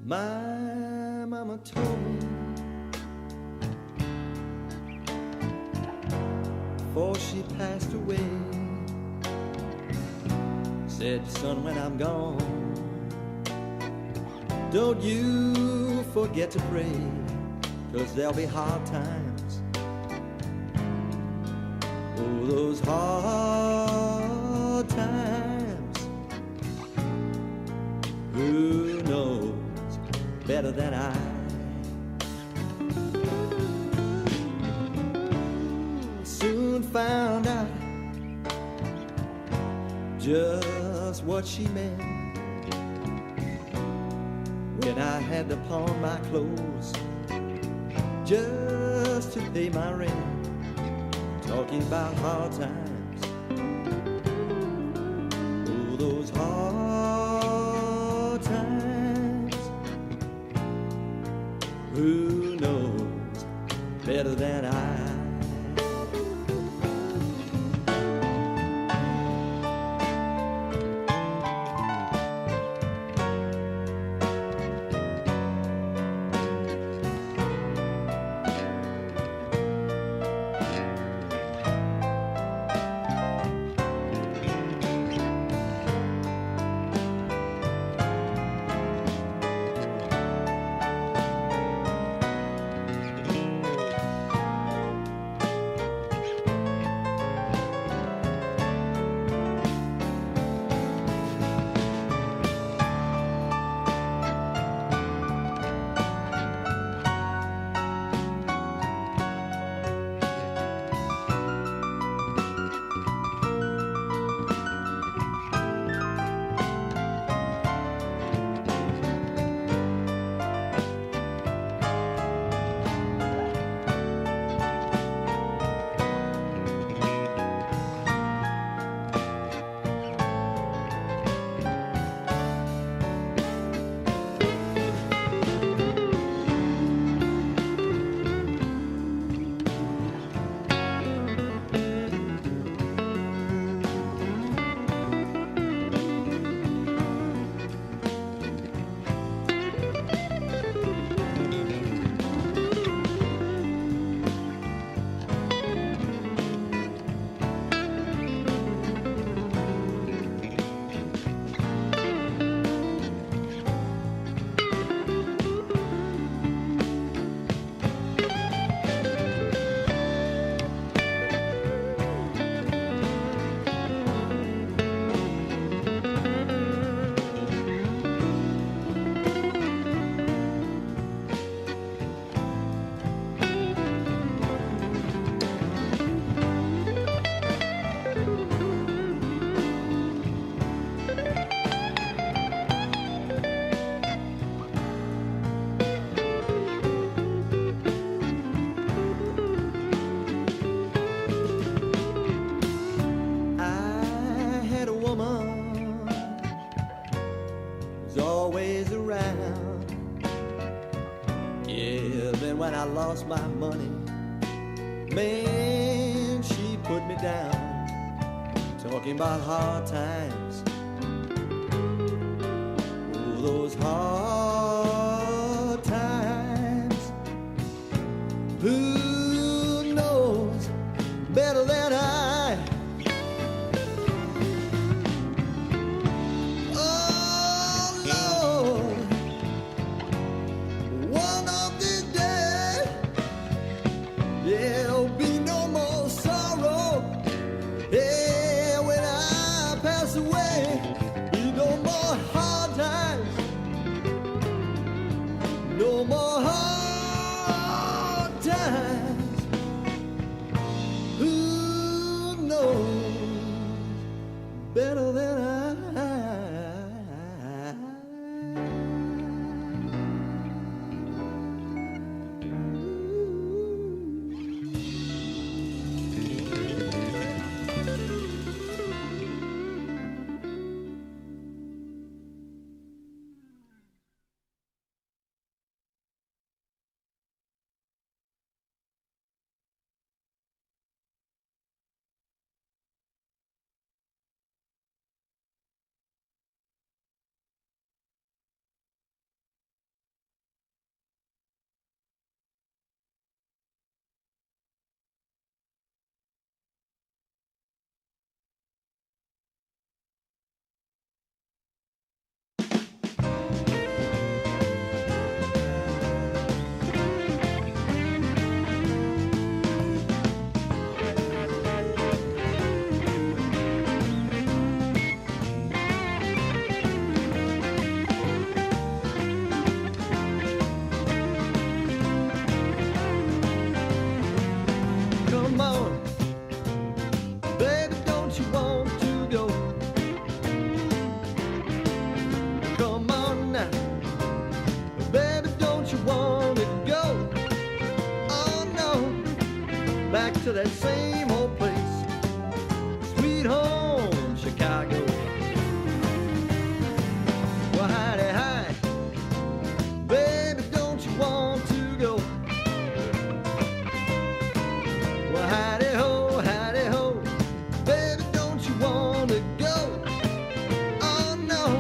My mama told me before she passed away. Said, son, when I'm gone, don't you forget to pray, 'cause there'll be hard times. Oh, those hard times. Who knows better than I? Soon found out just what she meant when I had to pawn my clothes just to pay my rent. Talking about hard times. Oh, those hard times. Who knows better than I? Always around. Yeah, then when I lost my money, man, she put me down. Talking about hard times. Oh, those hard times. Who knows better than I? There'll be no more sorrow. Yeah, when I pass away, be no more hard times. No more hard times. Who knows better than to that same old place, sweet home Chicago. Well, hidey, hi, baby, don't you want to go? Well, hidey ho, baby, don't you want to go? Oh no,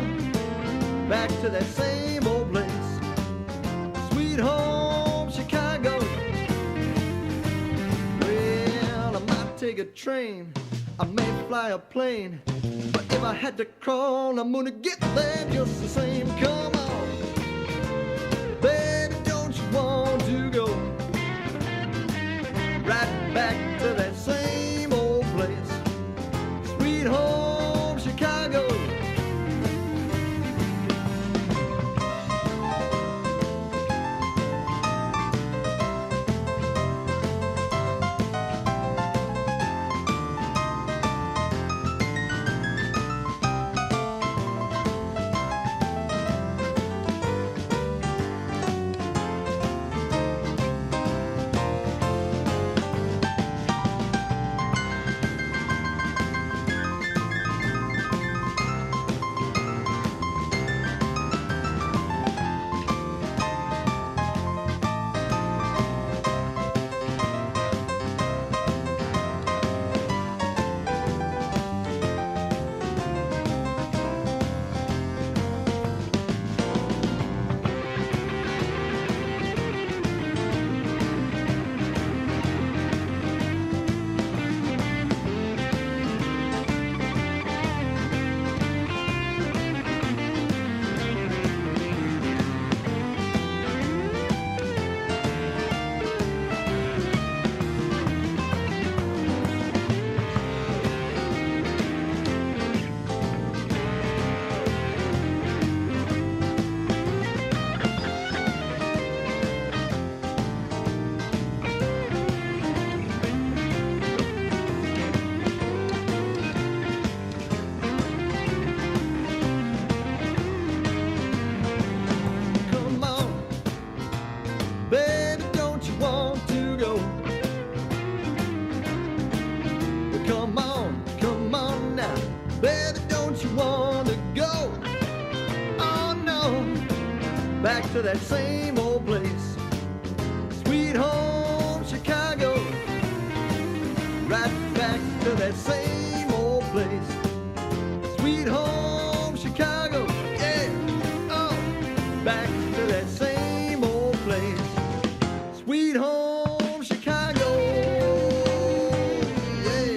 back to that same old place, sweet home Chicago. Well, I might take a train, I may fly a plane, but if I had to crawl, I'm gonna get there just the same. Come on, baby, don't you want to go? Right back to that same old place, sweet home Chicago. Baby, don't you want to go? Come on now. Baby, don't you want to go? Oh no, back to that same old place, sweet home Chicago. Right back to that same old place, sweet home Chicago. Yeah, oh, back to that same old place, sweet home Chicago. Yeah.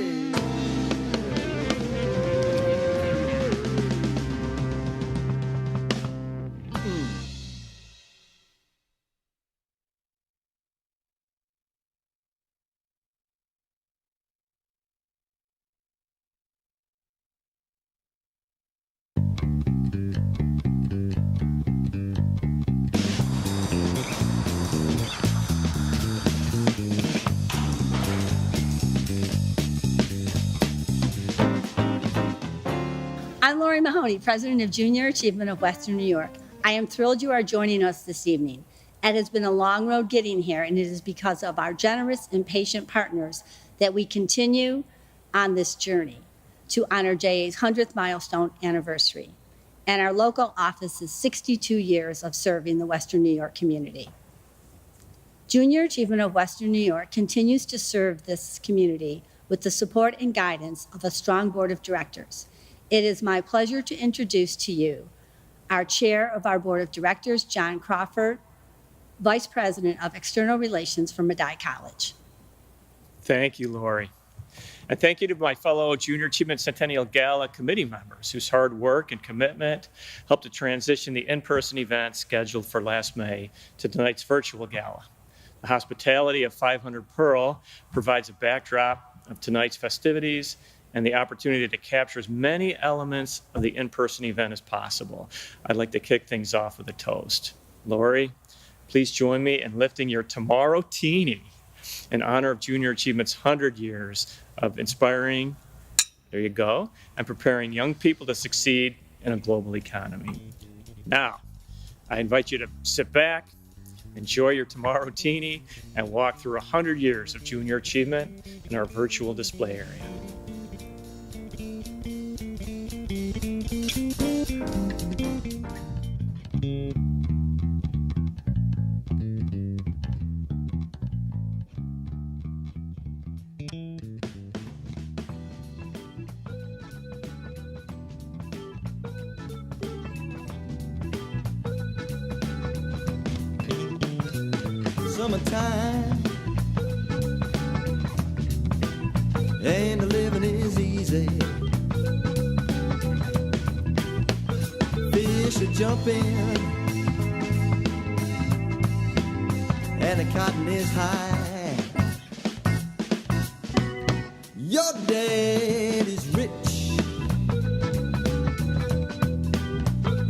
I'm Lori Mahoney, President of Junior Achievement of Western New York. I am thrilled you are joining us this evening. It has been a long road getting here, and it is because of our generous and patient partners that we continue on this journey to honor JA's 100th milestone anniversary and our local office's 62 years of serving the Western New York community. Junior Achievement of Western New York continues to serve this community with the support and guidance of a strong board of directors. It is my pleasure to introduce to you our chair of our board of directors, John Crawford, vice president of external relations for Medaille College. Thank you, Lori. And thank you to my fellow Junior Achievement Centennial Gala committee members whose hard work and commitment helped to transition the in-person event scheduled for last May to tonight's virtual gala. The hospitality of 500 Pearl provides a backdrop of tonight's festivities and the opportunity to capture as many elements of the in-person event as possible. I'd like to kick things off with a toast. Lori, please join me in lifting your Tomorrow Teeny in honor of Junior Achievement's 100 years of inspiring, there you go, and preparing young people to succeed in a global economy. Now, I invite you to sit back, Enjoy your tomorrow teeny and walk through 100 years of junior achievement in our virtual display area. Summertime, and the living is easy. Fish are jumping, and the cotton is high. Your dad is rich,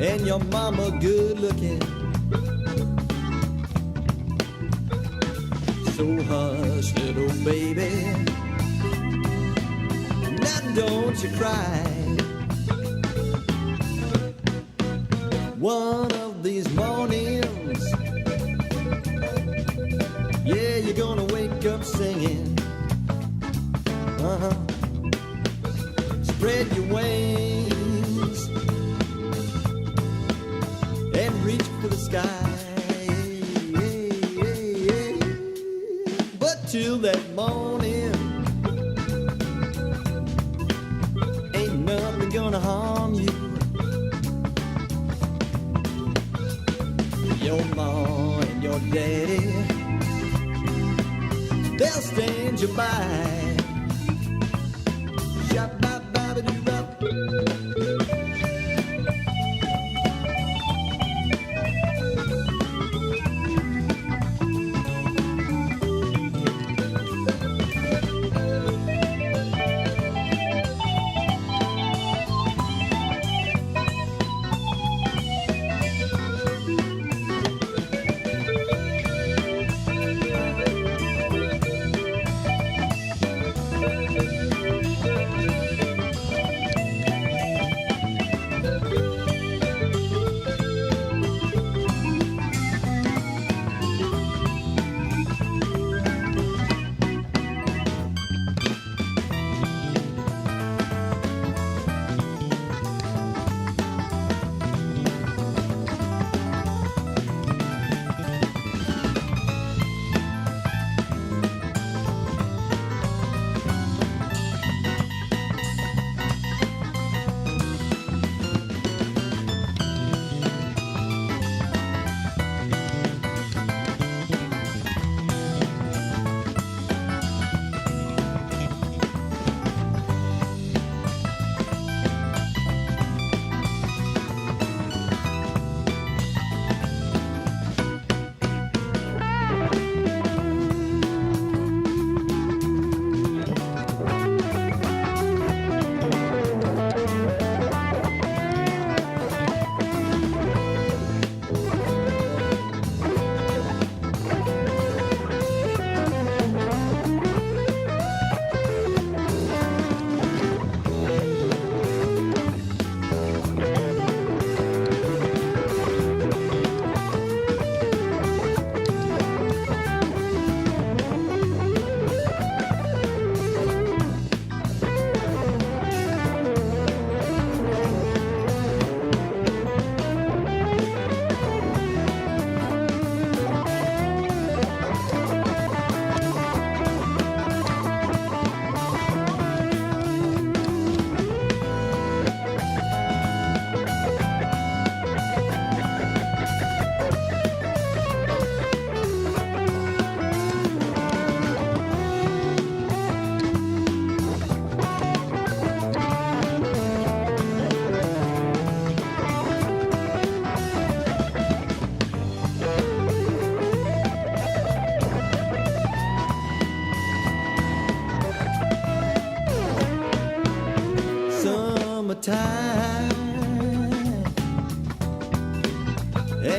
and your mama good looking. So hush, little baby, now don't you cry. One of these mornings, yeah, you're gonna wake up singing. Spread your wings and reach for the sky. Till that morning, ain't nothing gonna harm you. Your mom and your daddy, they'll stand you by. Shabba-babba-doo-bop.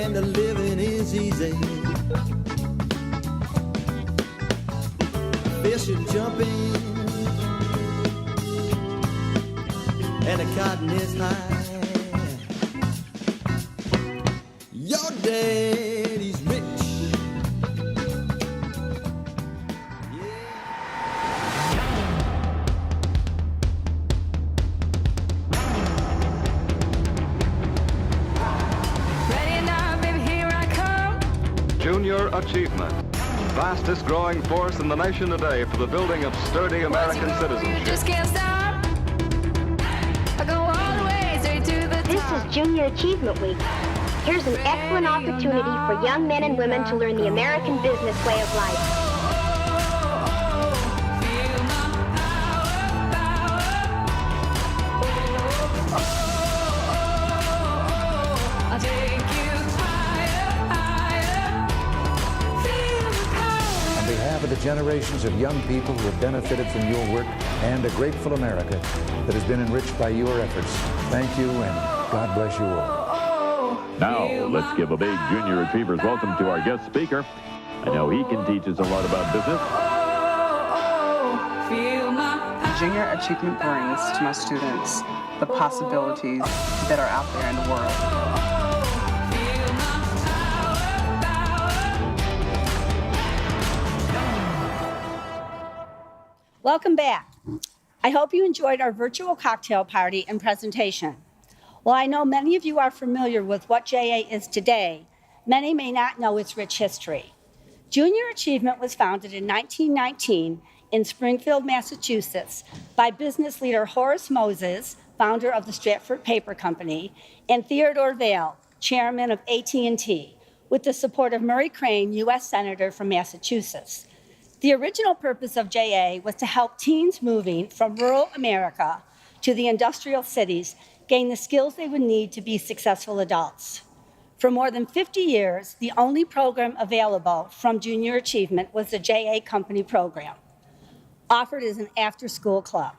and the living is easy. Fish are jumping and the cotton is high. Your daddy's rich Junior Achievement, fastest growing force in the nation today for the building of sturdy American citizenship. Just can't stop. I go all the way straight to the This top. is Junior Achievement Week. Here's an excellent opportunity for young men and women to learn the American business way of life. Feel my power. I'll take you higher. Feel the power. On behalf of the generations of young people who have benefited from your work and a grateful America that has been enriched by your efforts, thank you and God bless you all. Now, let's give a big Junior Achievers welcome to our guest speaker. I know he can teach us a lot about business. Feel my power. Junior Achievement brings to my students the possibilities that are out there in the world. Feel my power. Welcome back. I hope you enjoyed our virtual cocktail party and presentation. While I know many of you are familiar with what JA is today, many may not know its rich history. Junior Achievement was founded in 1919 in Springfield, Massachusetts by business leader Horace Moses, founder of the Stratford Paper Company, and Theodore Vail, chairman of AT&T, with the support of Murray Crane, U.S. Senator from Massachusetts. The original purpose of JA was to help teens moving from rural America to the industrial cities gain the skills they would need to be successful adults. For more than 50 years, the only program available from Junior Achievement was the JA Company program, offered as an after-school club.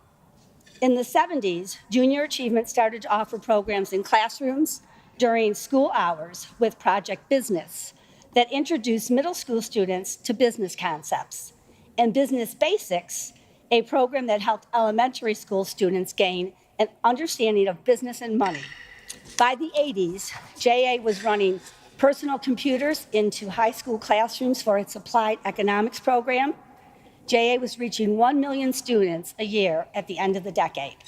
In the 70s, Junior Achievement started to offer programs in classrooms during school hours with Project Business that introduced middle school students to business concepts, and Business Basics, a program that helped elementary school students gain an understanding of business and money. By the 80s, JA was running personal computers into high school classrooms for its applied economics program. JA was reaching 1 million students a year at the end of the decade.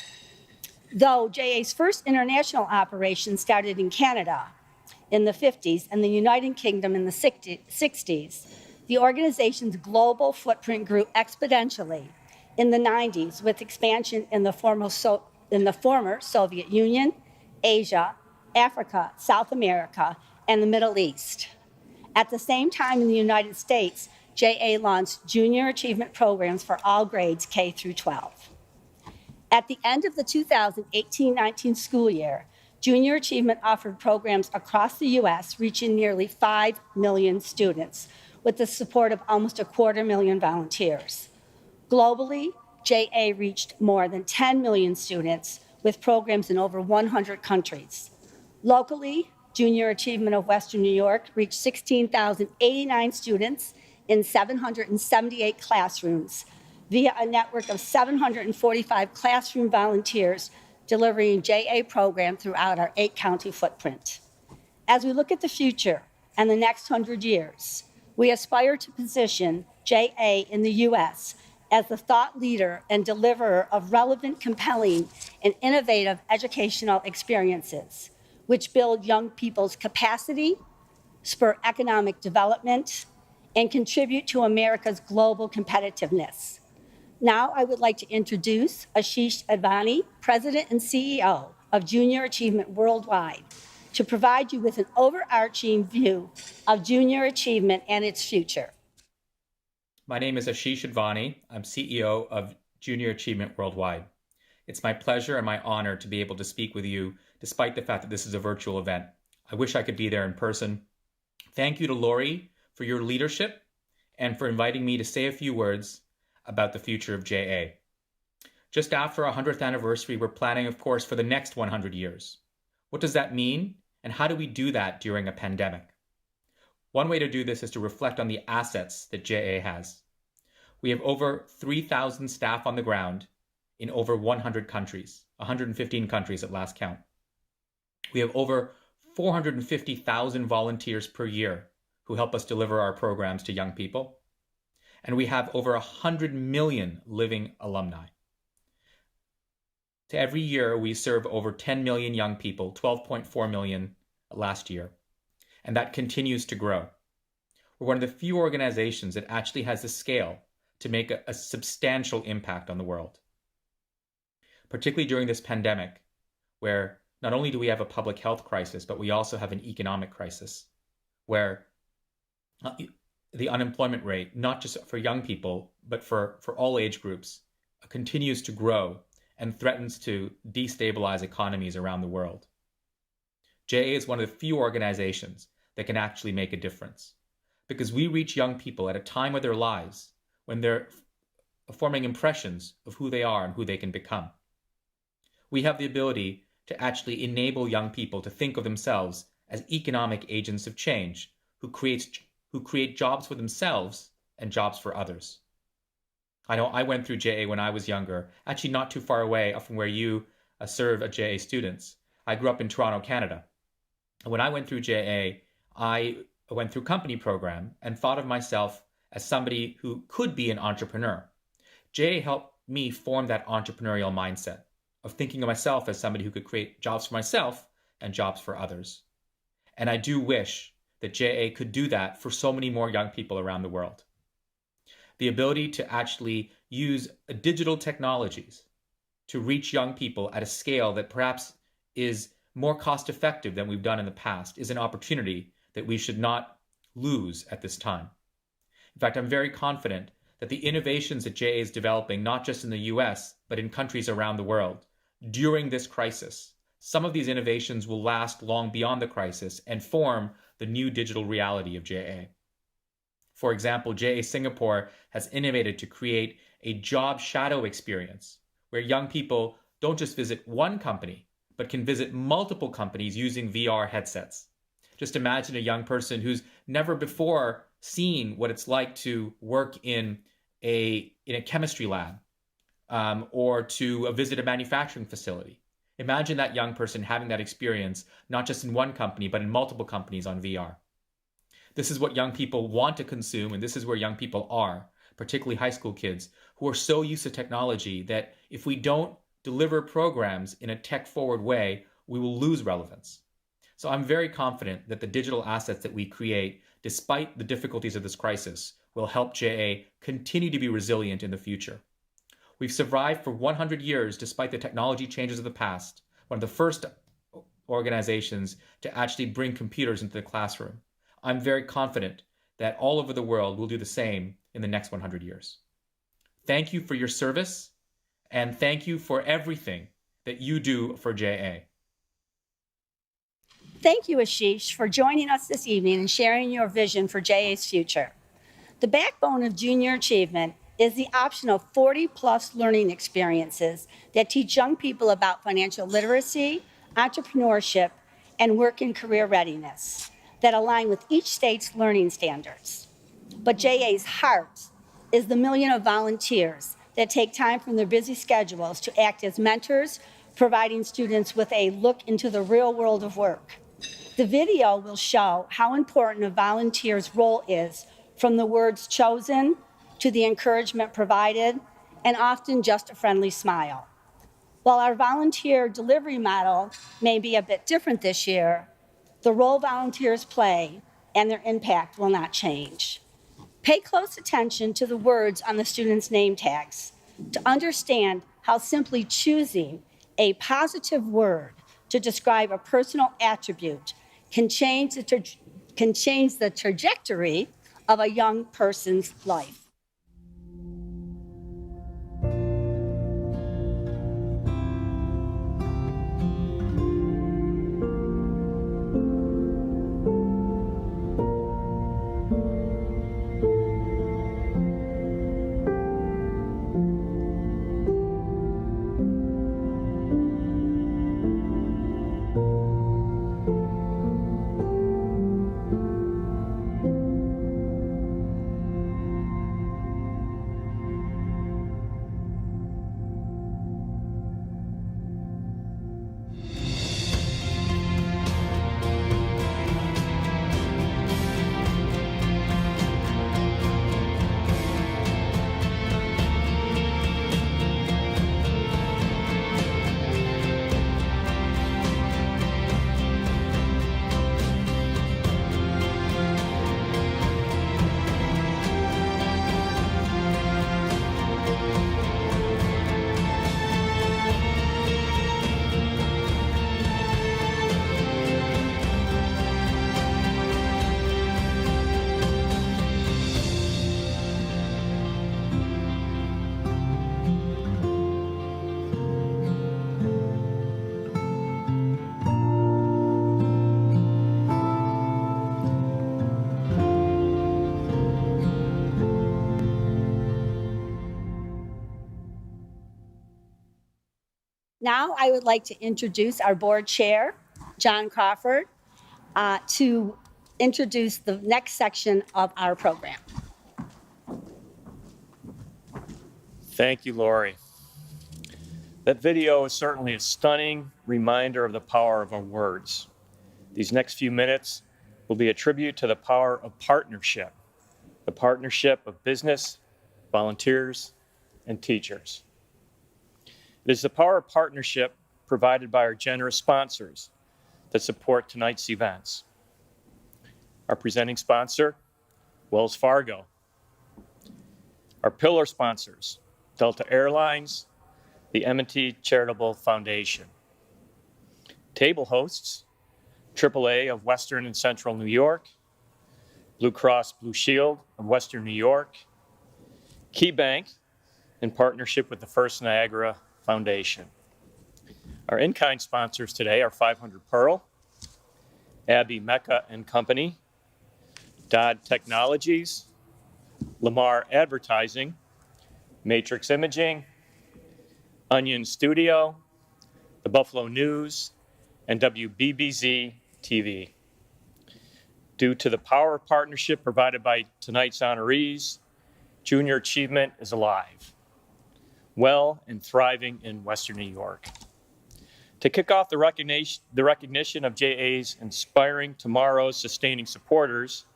Though JA's first international operation started in Canada in the 50s and the United Kingdom in the 60s, the organization's global footprint grew exponentially in the 90s with expansion in the former Soviet Union, Asia, Africa, South America, and the Middle East. At the same time in the United States, JA launched Junior Achievement programs for all grades K through 12. At the end of the 2018-19 school year, Junior Achievement offered programs across the U.S. reaching nearly 5 million students with the support of almost 250,000 volunteers. Globally, JA reached more than 10 million students with programs in over 100 countries. Locally, Junior Achievement of Western New York reached 16,089 students in 778 classrooms via a network of 745 classroom volunteers delivering JA program throughout our 8-county footprint. As we look at the future and the next 100 years, we aspire to position JA in the U.S. as the thought leader and deliverer of relevant, compelling, and innovative educational experiences, which build young people's capacity, spur economic development, and contribute to America's global competitiveness. Now I would like to introduce Ashish Advani, President and CEO of Junior Achievement Worldwide, to provide you with an overarching view of Junior Achievement and its future. My name is Ashish Advani. I'm CEO of Junior Achievement Worldwide. It's my pleasure and my honor to be able to speak with you despite the fact that this is a virtual event. I wish I could be there in person. Thank you to Lori for your leadership and for inviting me to say a few words about the future of JA. Just after our 100th anniversary, we're planning, of course, for the next 100 years. What does that mean, and how do we do that during a pandemic? One way to do this is to reflect on the assets that JA has. We have over 3,000 staff on the ground in over 100 countries, 115 countries at last count. We have over 450,000 volunteers per year who help us deliver our programs to young people. And we have over 100 million living alumni. So every year, we serve over 10 million young people, 12.4 million last year, and that continues to grow. we're one of the few organizations that actually has the scale to make a substantial impact on the world. Particularly during this pandemic, where not only do we have a public health crisis, but we also have an economic crisis, where the unemployment rate, not just for young people, but for all age groups, continues to grow and threatens to destabilize economies around the world. JA is one of the few organizations that can actually make a difference, because we reach young people at a time of their lives when they're forming impressions of who they are and who they can become. We have the ability to actually enable young people to think of themselves as economic agents of change who create jobs for themselves and jobs for others. I know I went through JA when I was younger, actually not too far away from where you serve as JA students. I grew up in Toronto, Canada. And when I went through JA, I went through company program and thought of myself as somebody who could be an entrepreneur. JA helped me form that entrepreneurial mindset of thinking of myself as somebody who could create jobs for myself and jobs for others. And I do wish that JA could do that for so many more young people around the world. The ability to actually use digital technologies to reach young people at a scale that perhaps is more cost effective than we've done in the past is an opportunity that we should not lose at this time. In fact, I'm very confident that the innovations that JA is developing, not just in the US, but in countries around the world, during this crisis, some of these innovations will last long beyond the crisis and form the new digital reality of JA. For example, JA Singapore has innovated to create a job shadow experience where young people don't just visit one company, but can visit multiple companies using VR headsets. Just imagine a young person who's never before seen what it's like to work in a chemistry lab or to visit a manufacturing facility. Imagine that young person having that experience, not just in one company, but in multiple companies on VR. This is what young people want to consume, and this is where young people are, particularly high school kids, who are so used to technology that if we don't deliver programs in a tech-forward way, we will lose relevance. So I'm very confident that the digital assets that we create, despite the difficulties of this crisis, will help JA continue to be resilient in the future. We've survived for 100 years despite the technology changes of the past, one of the first organizations to actually bring computers into the classroom. I'm very confident that all over the world will do the same in the next 100 years. Thank you for your service, and thank you for everything that you do for JA. Thank you, Ashish, for joining us this evening and sharing your vision for JA's future. The backbone of junior achievement is the option of 40-plus learning experiences that teach young people about financial literacy, entrepreneurship, and work and career readiness that align with each state's learning standards. But JA's heart is the million of volunteers that take time from their busy schedules to act as mentors, providing students with a look into the real world of work. The video will show how important a volunteer's role is, from the words chosen to the encouragement provided, and often just a friendly smile. While our volunteer delivery model may be a bit different this year, the role volunteers play and their impact will not change. Pay close attention to the words on the students' name tags to understand how simply choosing a positive word to describe a personal attribute can change the trajectory of a young person's life. now I would like to introduce our board chair, John Crawford, to introduce the next section of our program. Thank you, Lori. That video is certainly a stunning reminder of the power of our words. These next few minutes will be a tribute to the power of partnership, the partnership of business, volunteers, and teachers. It is the power of partnership provided by our generous sponsors that support tonight's events. Our presenting sponsor, Wells Fargo. Our pillar sponsors, Delta Airlines, the M&T Charitable Foundation. Table hosts, AAA of Western and Central New York, Blue Cross Blue Shield of Western New York, Key Bank, in partnership with the First Niagara Foundation. Our in-kind sponsors today are 500 Pearl, Abby Mecca and Company, Dodd Technologies, Lamar Advertising, Matrix Imaging, Onion Studio, the Buffalo News, and WBBZ TV. Due to the power of partnership provided by tonight's honorees, junior achievement is alive, well and thriving in Western New York. To kick off the recognition of JA's Inspiring Tomorrows Sustaining Supporters,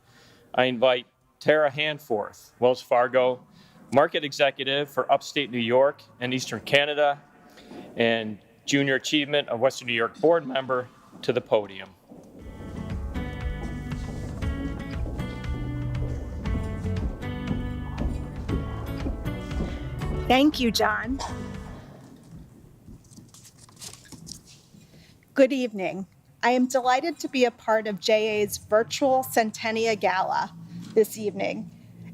I invite Tara Hanforth, Wells Fargo Market Executive for Upstate New York and Eastern Canada, and Junior Achievement of Western New York Board Member, to the podium. Thank you, John. Good evening. I am delighted to be a part of JA's virtual Centennial Gala this evening,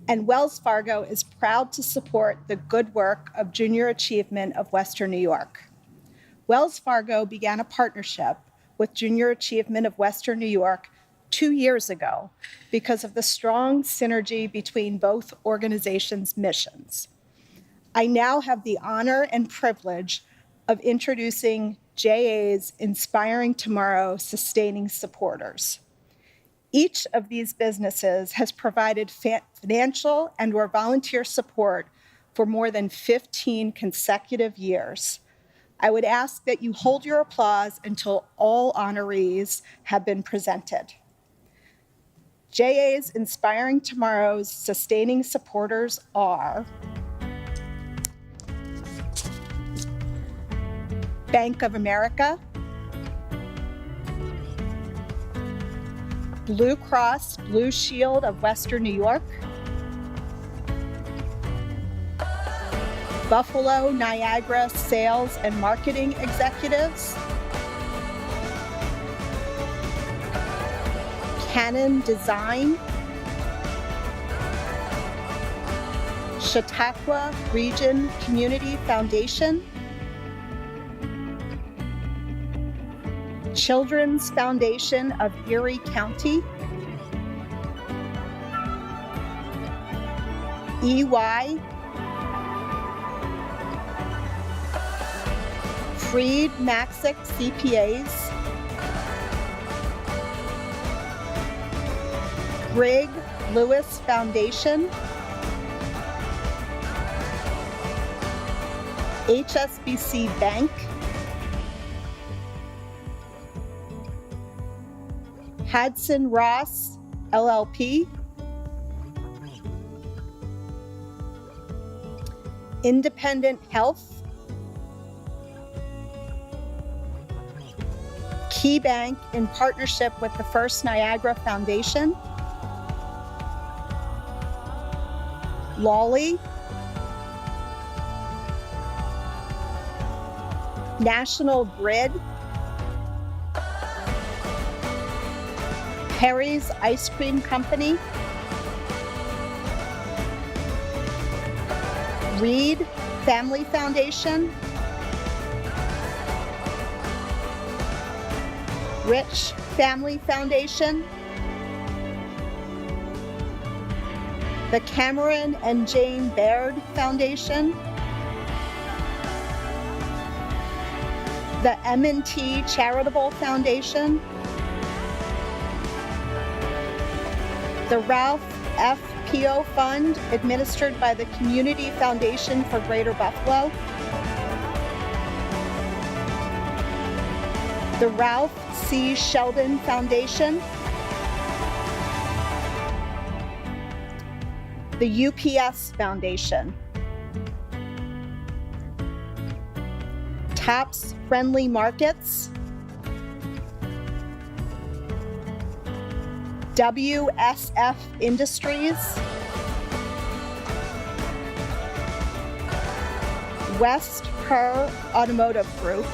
and Wells Fargo is proud to support the good work of Junior Achievement of Western New York. Wells Fargo began a partnership with Junior Achievement of Western New York 2 years ago because of the strong synergy between both organizations' missions. I now have the honor and privilege of introducing JA's Inspiring Tomorrow Sustaining Supporters. Each of these businesses has provided financial and/or volunteer support for more than 15 consecutive years. I would ask that you hold your applause until all honorees have been presented. JA's Inspiring Tomorrow's Sustaining Supporters are Bank of America, Blue Cross Blue Shield of Western New York, Buffalo Niagara Sales and Marketing Executives, Canon Design, Chautauqua Region Community Foundation, Children's Foundation of Erie County, EY, Freed Maxick CPAs, Grigg Lewis Foundation, HSBC Bank, Hudson Ross LLP, Independent Health, Key Bank in partnership with the First Niagara Foundation, Lawley, National Grid, Perry's Ice Cream Company, Reed Family Foundation, Rich Family Foundation, the Cameron and Jane Baird Foundation, the M&T Charitable Foundation, the Ralph F. Pio Fund, administered by the Community Foundation for Greater Buffalo, the Ralph C. Sheldon Foundation, the UPS Foundation, Tops Friendly Markets, WSF Industries, West Her Automotive Group.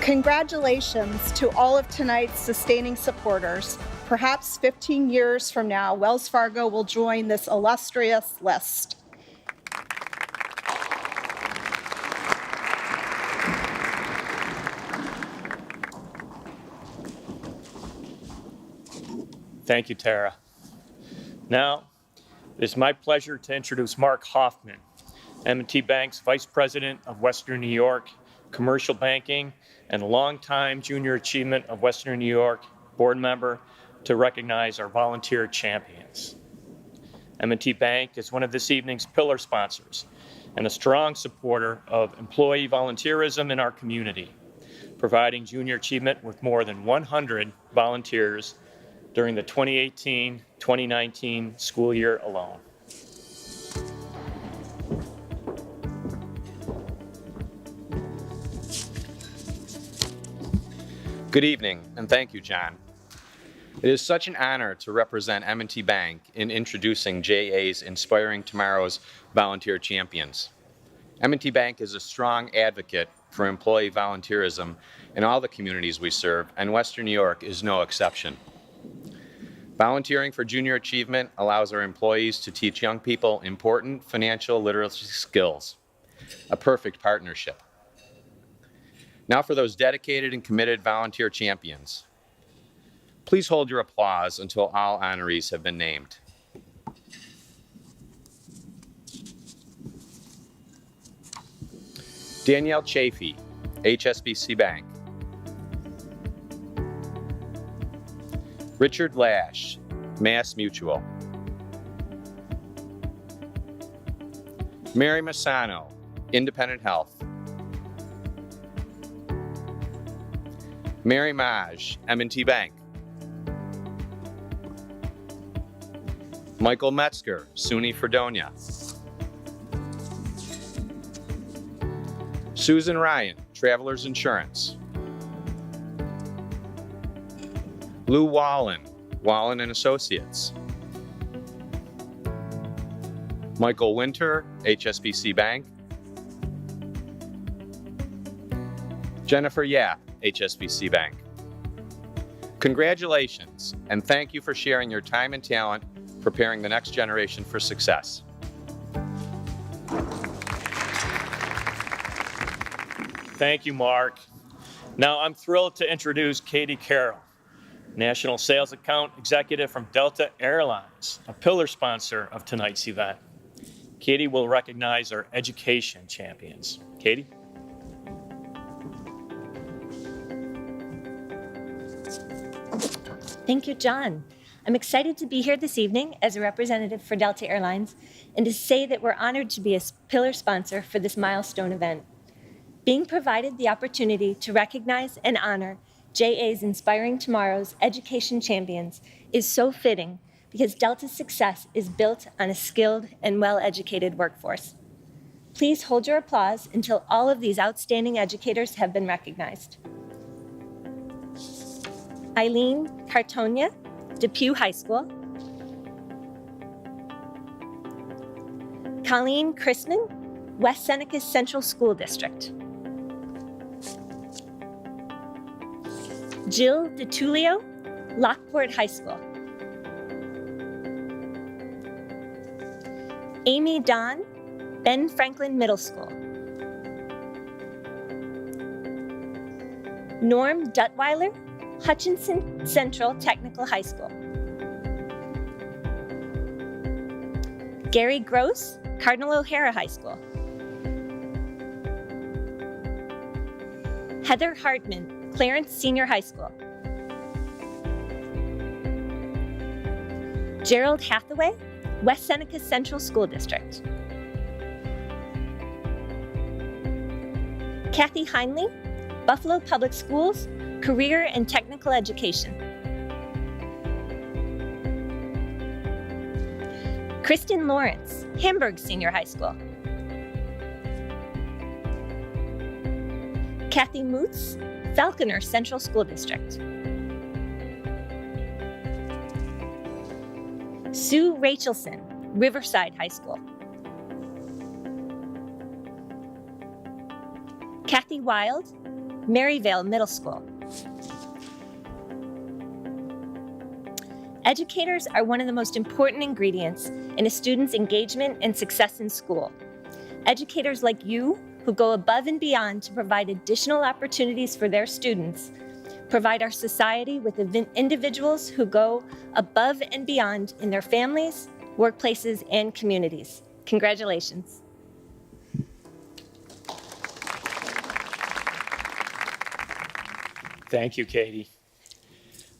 Congratulations to all of tonight's sustaining supporters. Perhaps 15 years from now, Wells Fargo will join this illustrious list. Thank you, Tara. Now, it is my pleasure to introduce Mark Hoffman, M&T Bank's Vice President of Western New York Commercial Banking and longtime Junior Achievement of Western New York board member, to recognize our volunteer champions. M&T Bank is one of this evening's pillar sponsors and a strong supporter of employee volunteerism in our community, providing Junior Achievement with more than 100 volunteers during the 2018-2019 school year alone. Good evening, and thank you, John. It is such an honor to represent M&T Bank in introducing JA's Inspiring Tomorrows Volunteer Champions. M&T Bank is a strong advocate for employee volunteerism in all the communities we serve, and Western New York is no exception. Volunteering for Junior Achievement allows our employees to teach young people important financial literacy skills, a perfect partnership. Now for those dedicated and committed volunteer champions. Please hold your applause until all honorees have been named. Danielle Chafee, HSBC Bank. Richard Lash, Mass Mutual. Mary Massano, Independent Health. Mary Maj, M&T Bank. Michael Metzger, SUNY Fredonia. Susan Ryan, Travelers Insurance. Lou Wallen, Wallen and Associates. Michael Winter, HSBC Bank. Jennifer Yap, HSBC Bank. Congratulations, and thank you for sharing your time and talent preparing the next generation for success. Thank you, Mark. Now I'm thrilled to introduce Katie Carroll, National Sales Account Executive from Delta Airlines, a pillar sponsor of tonight's event. Katie will recognize our education champions. Katie? Thank you, John. I'm excited to be here this evening as a representative for Delta Airlines and to say that we're honored to be a pillar sponsor for this milestone event. Being provided the opportunity to recognize and honor JA's Inspiring Tomorrows Education Champions is so fitting because Delta's success is built on a skilled and well-educated workforce. Please hold your applause until all of these outstanding educators have been recognized. Eileen Cartonia, Depew High School. Colleen Chrisman, West Seneca Central School District. Jill DeTulio, Lockport High School. Amy Don, Ben Franklin Middle School. Norm Duttweiler, Hutchinson Central Technical High School. Gary Gross, Cardinal O'Hara High School. Heather Hartman, Clarence Senior High School. Gerald Hathaway, West Seneca Central School District. Kathy Heinley, Buffalo Public Schools, Career and Technical Education. Kristen Lawrence, Hamburg Senior High School. Kathy Moots, Falconer Central School District. Sue Rachelson, Riverside High School. Kathy Wild, Maryvale Middle School. Educators are one of the most important ingredients in a student's engagement and success in school. Educators like you, who go above and beyond to provide additional opportunities for their students, provide our society with individuals who go above and beyond in their families, workplaces, and communities. Congratulations. Thank you, Katie.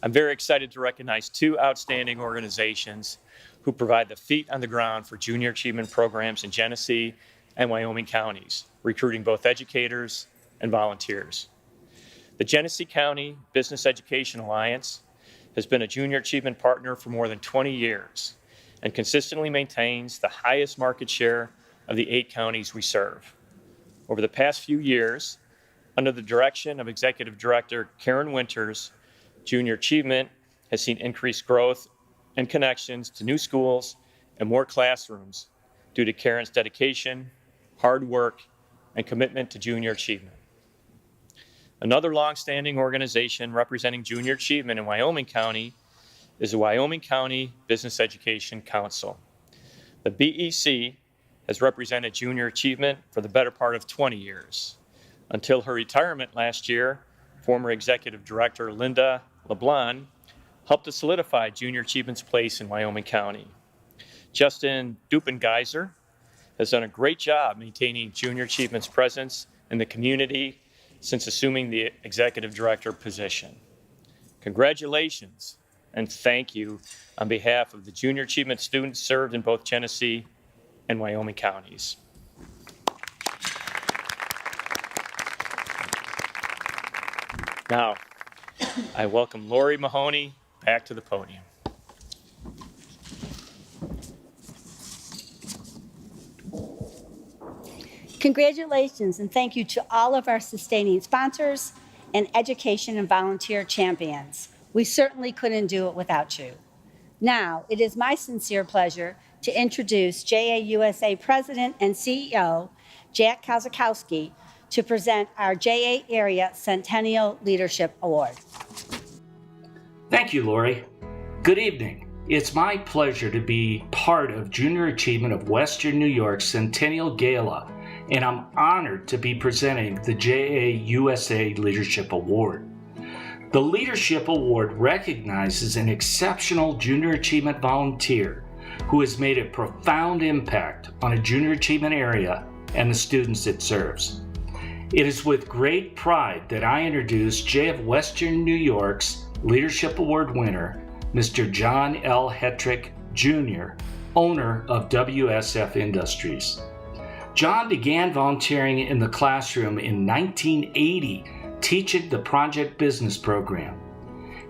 I'm very excited to recognize two outstanding organizations who provide the feet on the ground for junior achievement programs in Genesee and Wyoming counties, recruiting both educators and volunteers. The Genesee County Business Education Alliance has been a junior achievement partner for more than 20 years and consistently maintains the highest market share of the 8 counties we serve. Over the past few years, under the direction of Executive Director Karen Winters, Junior Achievement has seen increased growth and connections to new schools and more classrooms due to Karen's dedication, hard work, and commitment to junior achievement. Another longstanding organization representing junior achievement in Wyoming County is the Wyoming County Business Education Council. The BEC has represented junior achievement for the better part of 20 years. Until her retirement last year, former Executive Director Linda LeBlanc helped to solidify junior achievement's place in Wyoming County. Justin Dupengeiser has done a great job maintaining junior achievement's presence in the community since assuming the Executive Director position. Congratulations and thank you on behalf of the junior achievement students served in both Genesee and Wyoming counties. Now, I welcome Lori Mahoney back to the podium. Congratulations and thank you to all of our sustaining sponsors and education and volunteer champions. We certainly couldn't do it without you. Now, it is my sincere pleasure to introduce JA USA President and CEO, Jack Kozakowski, to present our JA Area Centennial Leadership Award. Thank you, Lori. Good evening. It's my pleasure to be part of Junior Achievement of Western New York's Centennial Gala, and I'm honored to be presenting the JA USA Leadership Award. The Leadership Award recognizes an exceptional junior achievement volunteer who has made a profound impact on a junior achievement area and the students it serves. It is with great pride that I introduce JA of Western New York's Leadership Award winner, Mr. John L. Hetrick, Jr., owner of WSF Industries. John began volunteering in the classroom in 1980, teaching the Project Business Program.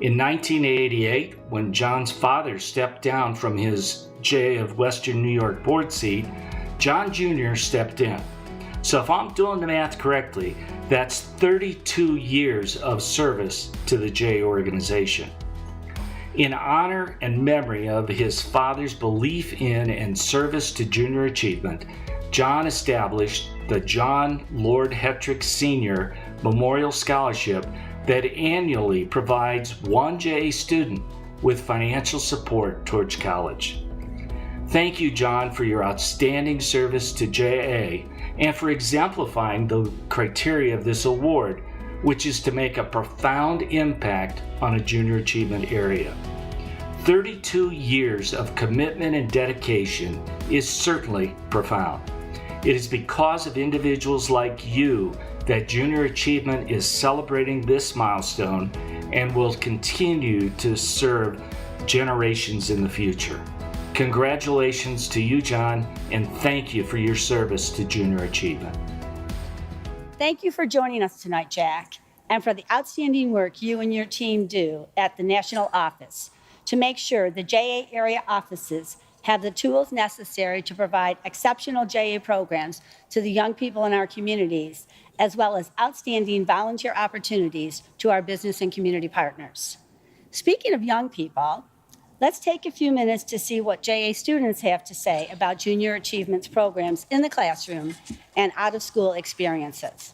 In 1988, when John's father stepped down from his JA of Western New York board seat, John Jr. stepped in. So if I'm doing the math correctly, that's 32 years of service to the JA organization. In honor and memory of his father's belief in and service to junior achievement, John established the John Lord Hetrick Sr. Memorial Scholarship that annually provides one JA student with financial support towards college. Thank you, John, for your outstanding service to JA and for exemplifying the criteria of this award, which is to make a profound impact on a junior achievement area. 32 years of commitment and dedication is certainly profound. It is because of individuals like you that Junior Achievement is celebrating this milestone and will continue to serve generations in the future. Congratulations to you, John, and thank you for your service to Junior Achievement. Thank you for joining us tonight, Jack, and for the outstanding work you and your team do at the national office to make sure the JA area offices have the tools necessary to provide exceptional JA programs to the young people in our communities, as well as outstanding volunteer opportunities to our business and community partners. Speaking of young people, let's take a few minutes to see what JA students have to say about Junior Achievement's programs in the classroom and out-of-school experiences.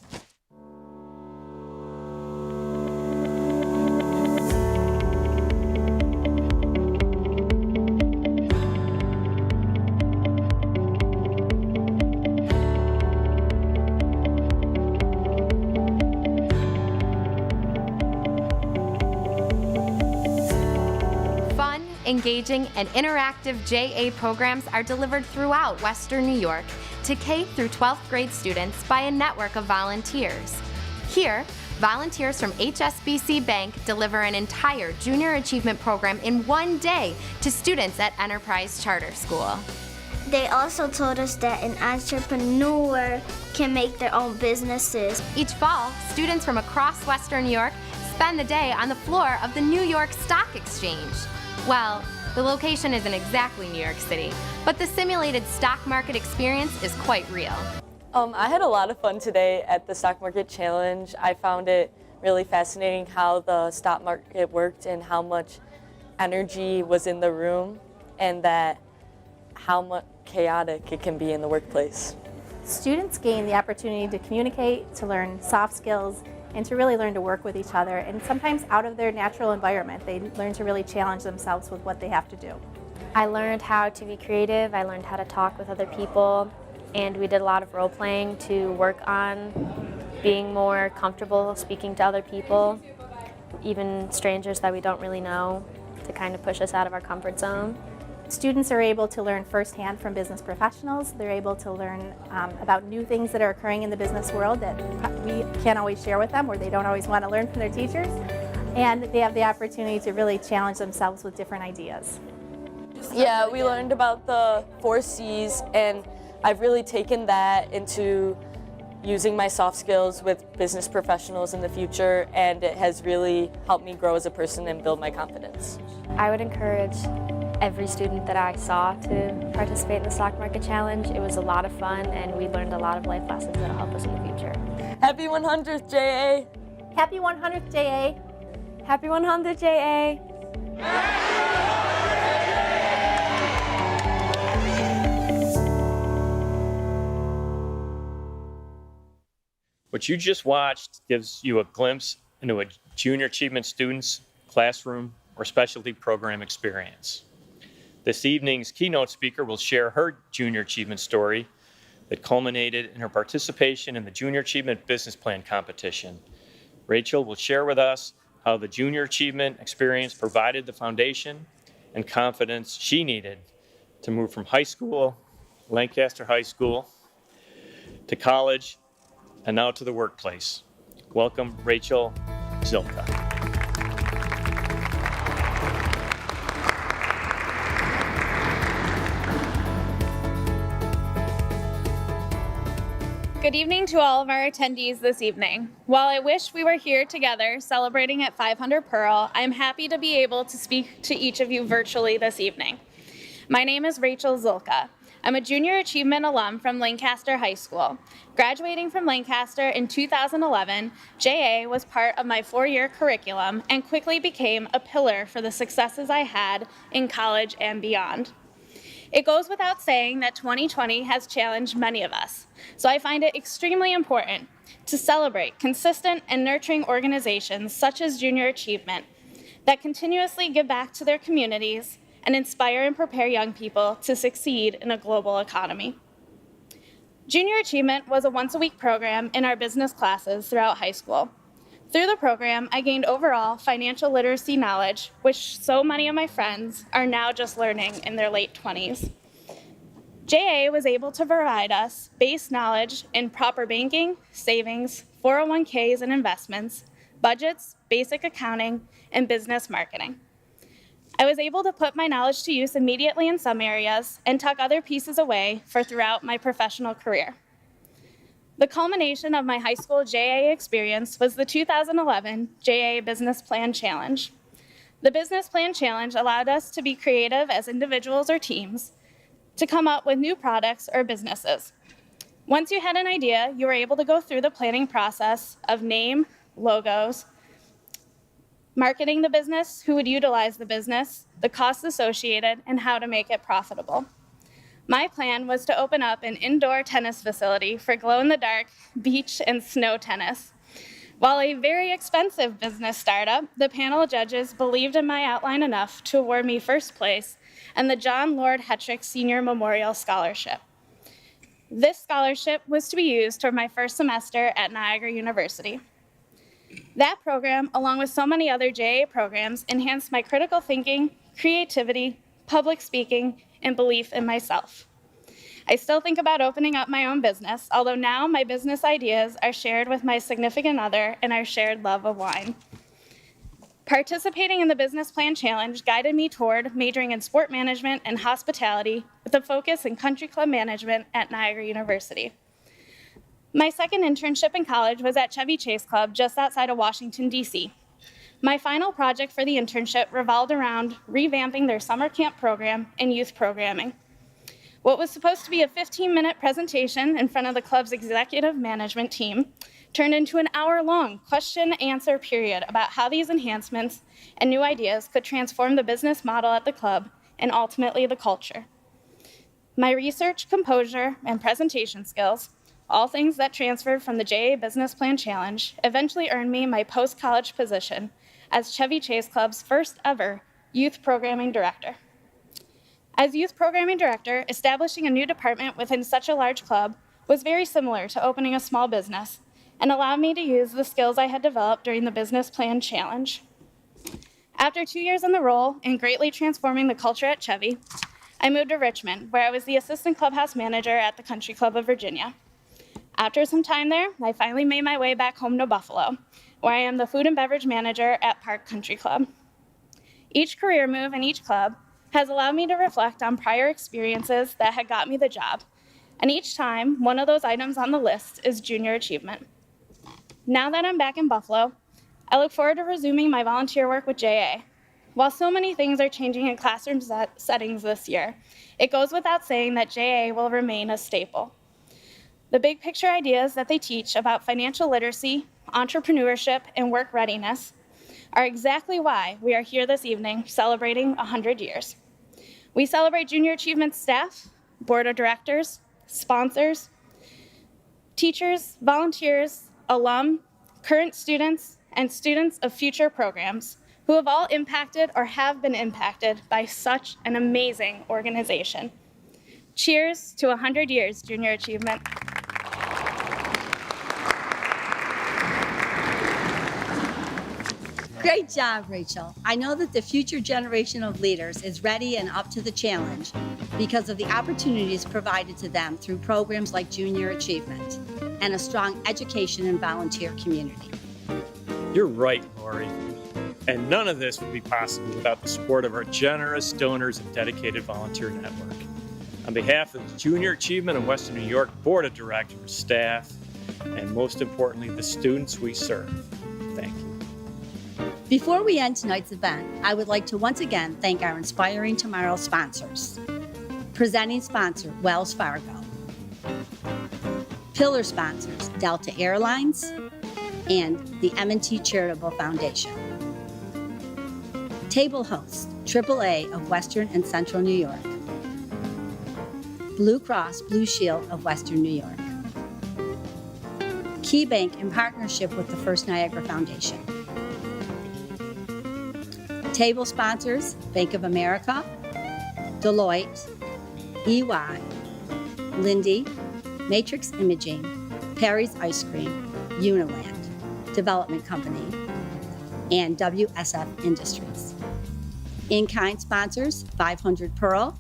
Engaging and interactive JA programs are delivered throughout Western New York to K through 12th grade students by a network of volunteers. Here, volunteers from HSBC Bank deliver an entire Junior Achievement program in one day to students at Enterprise Charter School. They also told us that an entrepreneur can make their own businesses. Each fall, students from across Western New York spend the day on the floor of the New York Stock Exchange. Well, the location isn't exactly New York City, but the simulated stock market experience is quite real. I had a lot of fun today at the Stock Market Challenge. I found it really fascinating how the stock market worked and how much energy was in the room, and that how much chaotic it can be in the workplace. Students gain the opportunity to communicate, to learn soft skills, and to really learn to work with each other, and sometimes out of their natural environment. They learn to really challenge themselves with what they have to do. I learned how to be creative, I learned how to talk with other people, and we did a lot of role playing to work on being more comfortable speaking to other people, even strangers that we don't really know, to kind of push us out of our comfort zone. Students are able to learn firsthand from business professionals. They're able to learn about new things that are occurring in the business world that we can't always share with them, or they don't always want to learn from their teachers. And they have the opportunity to really challenge themselves with different ideas. Yeah, we learned about the 4 C's, and I've really taken that into using my soft skills with business professionals in the future, and it has really helped me grow as a person and build my confidence. I would encourage every student that I saw to participate in the Stock Market Challenge. It was a lot of fun, and we learned a lot of life lessons that will help us in the future. Happy 100th JA! Happy 100th JA! Happy 100th JA! What you just watched gives you a glimpse into a Junior Achievement student's classroom or specialty program experience. This evening's keynote speaker will share her Junior Achievement story that culminated in her participation in the Junior Achievement Business Plan competition. Rachel will share with us how the Junior Achievement experience provided the foundation and confidence she needed to move from high school, Lancaster High School, to college, and now to the workplace. Welcome, Rachel Zilka. Good evening to all of our attendees this evening. While I wish we were here together celebrating at 500 Pearl, I am happy to be able to speak to each of you virtually this evening. My name is Rachel Zilka. I'm a Junior Achievement alum from Lancaster High School. Graduating from Lancaster in 2011, JA was part of my 4-year curriculum and quickly became a pillar for the successes I had in college and beyond. It goes without saying that 2020 has challenged many of us, so I find it extremely important to celebrate consistent and nurturing organizations such as Junior Achievement that continuously give back to their communities and inspire and prepare young people to succeed in a global economy. Junior Achievement was a once-a-week program in our business classes throughout high school. Through the program, I gained overall financial literacy knowledge, which so many of my friends are now just learning in their late 20s. JA was able to provide us base knowledge in proper banking, savings, 401ks and investments, budgets, basic accounting, and business marketing. I was able to put my knowledge to use immediately in some areas and tuck other pieces away for throughout my professional career. The culmination of my high school JA experience was the 2011 JA Business Plan Challenge. The Business Plan Challenge allowed us to be creative as individuals or teams to come up with new products or businesses. Once you had an idea, you were able to go through the planning process of name, logos, marketing the business, who would utilize the business, the costs associated, and how to make it profitable. My plan was to open up an indoor tennis facility for glow-in-the-dark beach and snow tennis. While a very expensive business startup, the panel of judges believed in my outline enough to award me first place and the John Lord Hetrick Senior Memorial Scholarship. This scholarship was to be used toward my first semester at Niagara University. That program, along with so many other JA programs, enhanced my critical thinking, creativity, public speaking, and belief in myself. I still think about opening up my own business, although now my business ideas are shared with my significant other and our shared love of wine. Participating in the Business Plan Challenge guided me toward majoring in sport management and hospitality with a focus in country club management at Niagara University. My second internship in college was at Chevy Chase Club just outside of Washington, D.C. My final project for the internship revolved around revamping their summer camp program and youth programming. What was supposed to be a 15-minute presentation in front of the club's executive management team turned into an hour-long question-answer period about how these enhancements and new ideas could transform the business model at the club and ultimately the culture. My research, composure, and presentation skills, all things that transferred from the JA Business Plan Challenge, eventually earned me my post-college position as Chevy Chase Club's first ever youth programming director. As youth programming director, establishing a new department within such a large club was very similar to opening a small business and allowed me to use the skills I had developed during the Business Plan Challenge. After 2 years in the role and greatly transforming the culture at Chevy, I moved to Richmond, where I was the assistant clubhouse manager at the Country Club of Virginia. After some time there, I finally made my way back home to Buffalo, where I am the food and beverage manager at Park Country Club. Each career move in each club has allowed me to reflect on prior experiences that had got me the job, and each time, one of those items on the list is junior achievement. Now that I'm back in Buffalo, I look forward to resuming my volunteer work with JA. While so many things are changing in classroom settings this year, it goes without saying that JA will remain a staple. The big picture ideas that they teach about financial literacy, entrepreneurship, and work readiness are exactly why we are here this evening celebrating 100 years. We celebrate junior achievement staff, board of directors, sponsors, teachers, volunteers, alum, current students, and students of future programs who have all impacted or have been impacted by such an amazing organization. Cheers to 100 years, junior achievement. Great job, Rachel. I know that the future generation of leaders is ready and up to the challenge because of the opportunities provided to them through programs like Junior Achievement and a strong education and volunteer community. You're right, Lori. And none of this would be possible without the support of our generous donors and dedicated volunteer network. On behalf of the Junior Achievement of Western New York Board of Directors, staff, and most importantly, the students we serve, thank you. Before we end tonight's event, I would like to once again thank our Inspiring Tomorrow sponsors. Presenting sponsor, Wells Fargo. Pillar sponsors, Delta Airlines and the M&T Charitable Foundation. Table host, AAA of Western and Central New York. Blue Cross Blue Shield of Western New York. Key Bank in partnership with the First Niagara Foundation. Table sponsors, Bank of America, Deloitte, EY, Lindy, Matrix Imaging, Perry's Ice Cream, Uniland, Development Company, and WSF Industries. In-kind sponsors, 500 Pearl,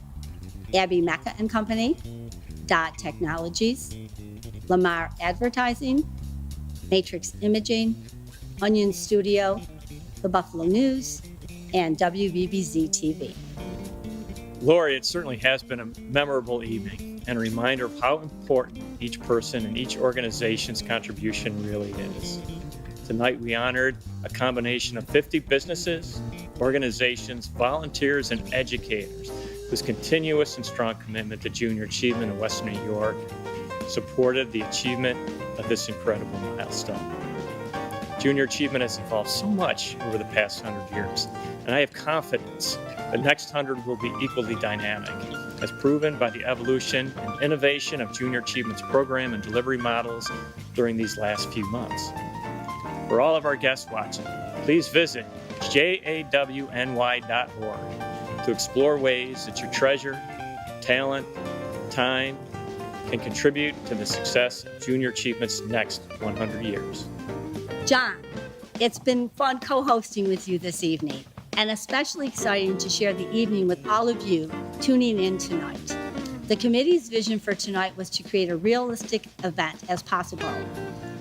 Abby Mecca and Company, Dot Technologies, Lamar Advertising, Matrix Imaging, Onion Studio, The Buffalo News, and WBBZ TV. Lori, it certainly has been a memorable evening and a reminder of how important each person and each organization's contribution really is. Tonight we honored a combination of 50 businesses, organizations, volunteers, and educators whose continuous and strong commitment to junior achievement in Western New York supported the achievement of this incredible milestone. Junior achievement has evolved so much over the past 100 years, and I have confidence the next 100 will be equally dynamic, as proven by the evolution and innovation of Junior Achievement's program and delivery models during these last few months. For all of our guests watching, please visit jawny.org to explore ways that your treasure, talent, time can contribute to the success of Junior Achievement's next 100 years. John, it's been fun co-hosting with you this evening, and especially exciting to share the evening with all of you tuning in tonight. The committee's vision for tonight was to create a realistic event as possible,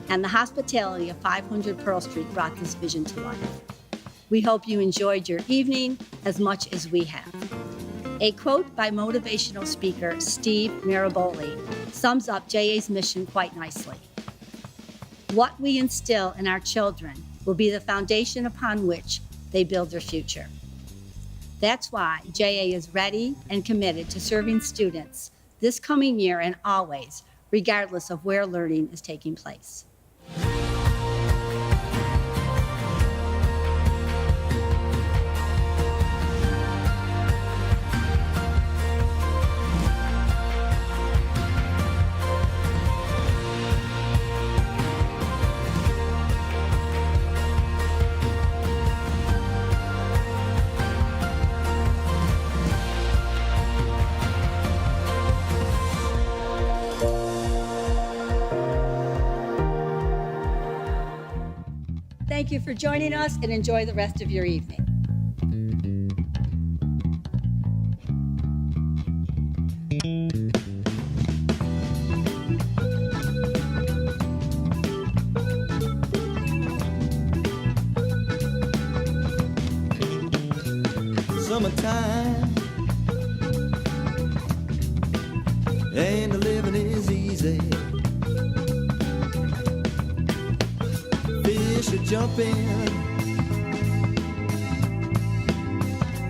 and the hospitality of 500 Pearl Street brought this vision to life. We hope you enjoyed your evening as much as we have. A quote by motivational speaker Steve Maraboli sums up JA's mission quite nicely. What we instill in our children will be the foundation upon which they build their future. That's why JA is ready and committed to serving students this coming year and always, regardless of where learning is taking place. Thank you for joining us and enjoy the rest of your evening. Summertime and the living is easy. Fish are jumping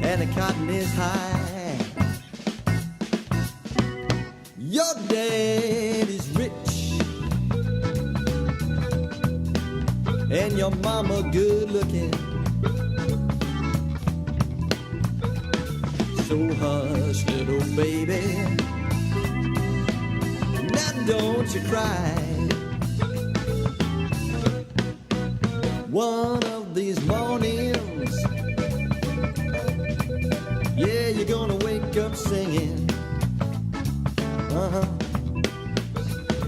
and the cotton is high. Your dad is rich and your mama good looking. So hush, little baby, now don't you cry. One of these mornings, yeah, you're gonna wake up singing.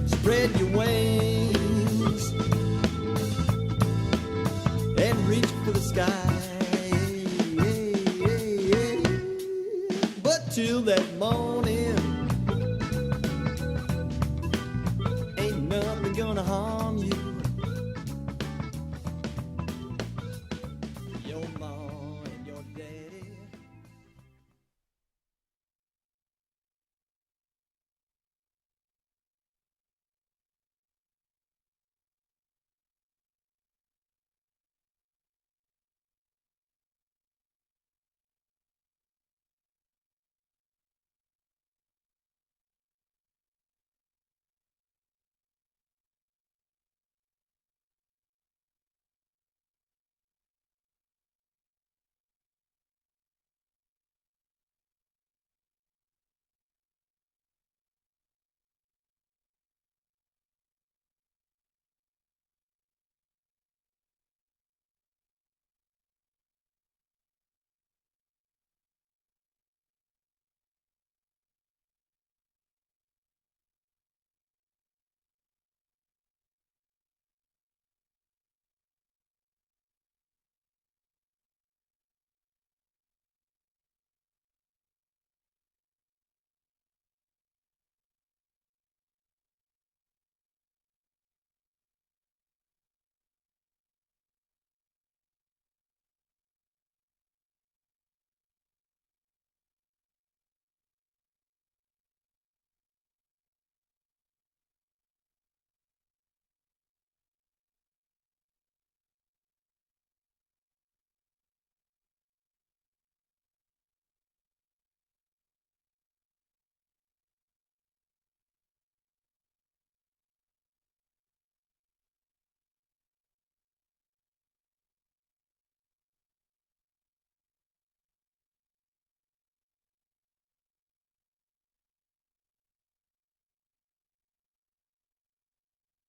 Spread your wings and reach for the sky. But till that morning, ain't nothing gonna harm you.